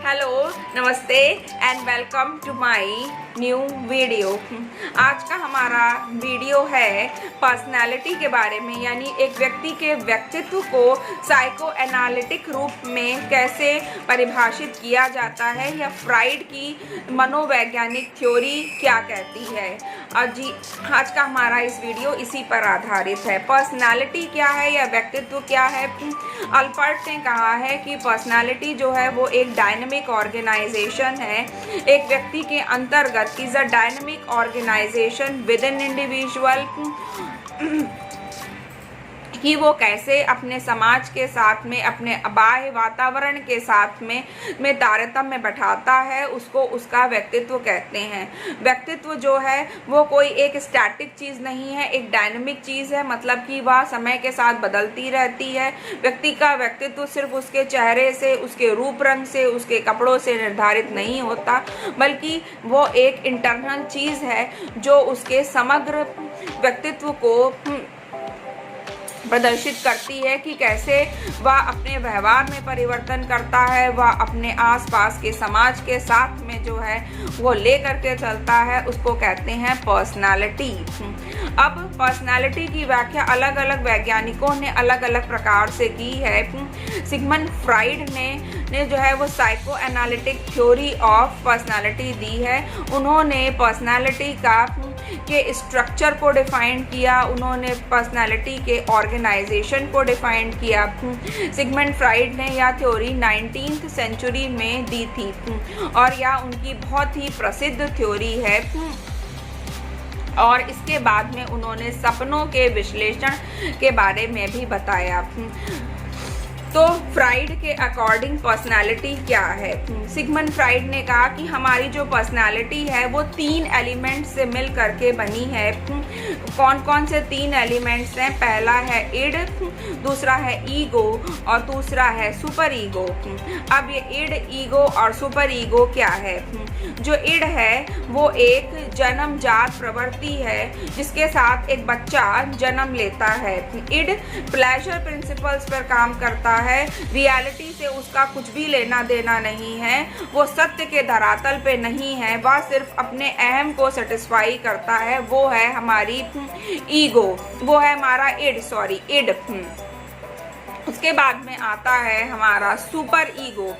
Hello, नमस्ते and welcome to my new video. आज का हमारा वीडियो है पर्सनालिटी के बारे में, यानी एक व्यक्ति के व्यक्तित्व को साइको एनालिटिक रूप में कैसे परिभाषित किया जाता है या फ्राइड की मनोवैज्ञानिक थ्योरी क्या कहती है। और जी, आज का हमारा इस वीडियो इसी पर आधारित है। पर्सनालिटी क्या है या व्यक्तित्व क्या है। अल्पर्ट ने कहा है कि पर्सनालिटी जो है वो एक डायनेमिक ऑर्गेनाइजेशन है। एक व्यक्ति के अंतर्गत is a dynamic organization within individual, कि वो कैसे अपने समाज के साथ में, अपने बाह्य वातावरण के साथ में तारतम्य बैठाता है, उसको उसका व्यक्तित्व कहते हैं। व्यक्तित्व जो है वो कोई एक स्टैटिक चीज़ नहीं है, एक डायनेमिक चीज़ है, मतलब कि वह समय के साथ बदलती रहती है। व्यक्ति का व्यक्तित्व सिर्फ उसके चेहरे से, उसके रूप रंग से, उसके कपड़ों से निर्धारित नहीं होता, बल्कि वो एक इंटरनल चीज़ है जो उसके समग्र व्यक्तित्व को प्रदर्शित करती है कि कैसे वह अपने व्यवहार में परिवर्तन करता है, वह अपने आसपास के समाज के साथ में जो है वो ले करके चलता है, उसको कहते हैं पर्सनालिटी। अब पर्सनालिटी की व्याख्या अलग अलग वैज्ञानिकों ने अलग अलग प्रकार से की है। सिगमंड फ्राइड ने जो है वो psycho analytic theory of personality दी है। उन्होंने पर्सनालिटी के स्ट्रक्चर को डिफाइन किया, उन्होंने पर्सनालिटी के ऑर्गेनाइजेशन को डिफाइन किया। सिगमंड फ्राइड ने यह थ्योरी 19th सेंचुरी में दी थी और यह उनकी बहुत ही प्रसिद्ध थ्योरी है। और इसके बाद में उन्होंने सपनों के विश्लेषण के बारे में भी बताया। तो फ्राइड के अकॉर्डिंग पर्सनालिटी क्या है। सिगमंड फ्राइड ने कहा कि हमारी जो पर्सनालिटी है वो 3 एलिमेंट्स से मिल करके बनी है। कौन कौन से 3 एलिमेंट्स हैं? पहला है इड, दूसरा है ईगो और दूसरा है सुपर ईगो। अब ये इड, ईगो और सुपर ईगो क्या है? जो इड है वो एक जन्मजात प्रवृत्ति है जिसके साथ एक बच्चा जन्म लेता है। इड प्लेजर प्रिंसिपल्स पर काम करता है, रियलिटी से उसका कुछ भी लेना देना नहीं है, वो सत्य के धरातल पे नहीं है, वह सिर्फ अपने अहम को सेटिस्फाई करता है। वो है हमारी ईगो, वो है हमारा इड। उसके बाद में आता है हमारा सुपर ईगो।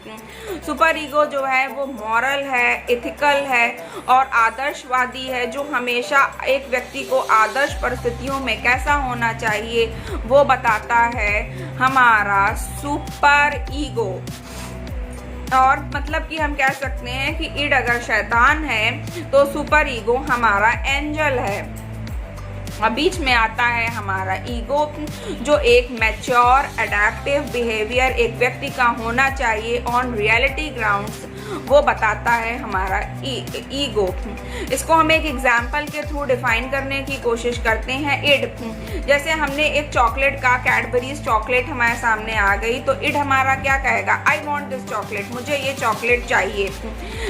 सुपर ईगो जो है वो मॉरल है, एथिकल है और आदर्शवादी है, जो हमेशा एक व्यक्ति को आदर्श परिस्थितियों में कैसा होना चाहिए वो बताता है हमारा सुपर ईगो। और मतलब कि हम कह सकते हैं कि इड अगर शैतान है तो सुपर ईगो हमारा एंजल है। अब बीच में आता है हमारा ईगो, जो एक मैच्योर एडेप्टिव बिहेवियर एक व्यक्ति का होना चाहिए ऑन रियलिटी ग्राउंड्स, वो बताता है हमारा ईगो। इसको हम एक एग्जाम्पल के थ्रू डिफाइन करने की कोशिश करते हैं। इड, जैसे हमने एक चॉकलेट का, कैडबरीज चॉकलेट हमारे सामने आ गई, तो इड हमारा क्या कहेगा? आई वॉन्ट दिस चॉकलेट, मुझे ये चॉकलेट चाहिए।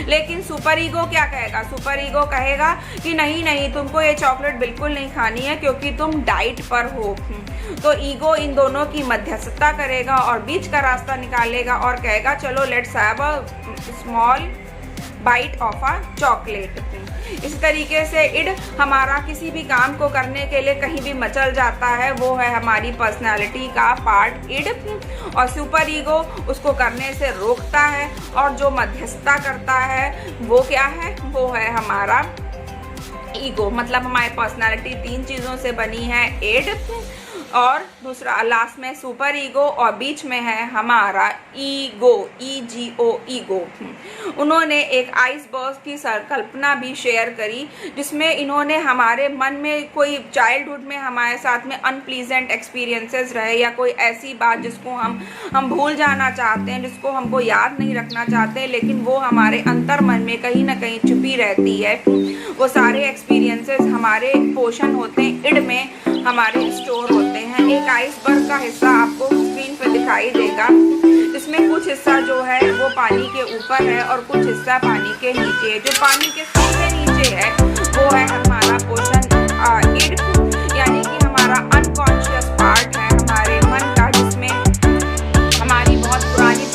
लेकिन सुपर ईगो क्या कहेगा? सुपर ईगो कहेगा कि नहीं, तुमको ये चॉकलेट बिल्कुल नहीं खानी है क्योंकि तुम डाइट पर हो। तो ईगो इन दोनों की मध्यस्थता करेगा और बीच का रास्ता निकालेगा और कहेगा चलो let's have a small bite of a chocolate. इस तरीके से इड हमारा किसी भी काम को करने के लिए कहीं भी मचल जाता है, वो है हमारी पर्सनालिटी का पार्ट इड। और सुपर ईगो उसको करने से रोकता है और जो मध्यस्थता करता है वो क्या है? वो है हमारा ईगो। मतलब हमारी पर्सनालिटी 3 चीज़ों से बनी है, इड और दूसरा लास्ट में सुपर ईगो और बीच में है हमारा ईगो, ईजीओ, ईगो। उन्होंने एक आइसबर्ग की संकल्पना भी शेयर करी जिसमें इन्होंने हमारे मन में कोई चाइल्डहुड में हमारे साथ में अनप्लीजेंट एक्सपीरियंसेस रहे या कोई ऐसी बात जिसको हम भूल जाना चाहते हैं, जिसको हमको याद नहीं रखना चाहते, लेकिन वो हमारे अंतर मन में कहीं ना कहीं छुपी रहती है। वो सारे एक्सपीरियंसेस हमारे पोषण होते हैं, इड में हमारे स्टोर होते हैं। एक आइसबर्ग का हिस्सा आपको स्क्रीन पर दिखाई देगा, इसमें कुछ हिस्सा जो है वो पानी के ऊपर है और कुछ हिस्सा पानी के नीचे है। जो पानी के सबसे नीचे है वो है हमारा पोषण इड, यानी कि हमारा अनकॉन्शियस पार्ट है हमारे मन का, जिसमें हमारी बहुत पुरानी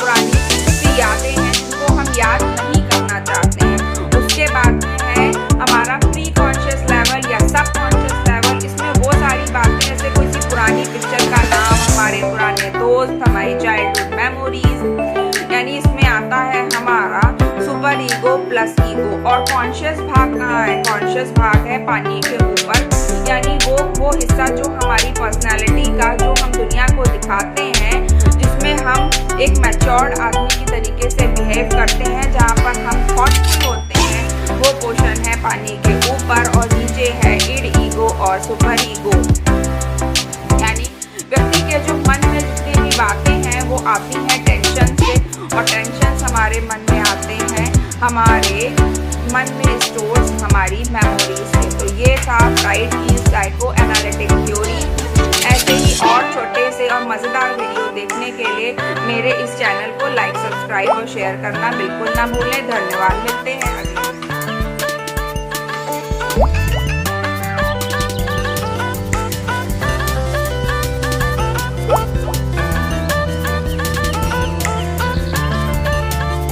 यादें हैं जिनको हम हमारा सुपर ईगो प्लस ईगो। और कॉन्शियस भाग कहाँ है? कॉन्शियस भाग है पानी के ऊपर, यानी वो हिस्सा जो हमारी पर्सनालिटी का, जो हम दुनिया को दिखाते हैं, जिसमें हम एक मैच्योर्ड आदमी की तरीके से बिहेव करते हैं, जहाँ पर हम थॉटफुल होते हैं, वो पोर्शन है पानी के ऊपर। और नीचे है इड ईगो और सुपर ईगो, यानी व्यक्ति के जो मन में जितनी भी बातें हैं वो आती हैं टेंशन से, और टेंशन हमारे मन में आते हैं हमारे मन में स्टोर्स हमारी मेमोरी से। तो ये था फ्राइड की साइको एनालिटिक थ्योरी। ऐसे ही और छोटे से और मज़ेदार वीडियो देखने के लिए मेरे इस चैनल को लाइक, सब्सक्राइब और शेयर करना बिल्कुल ना भूलें। धन्यवाद, मिलते हैं अगले।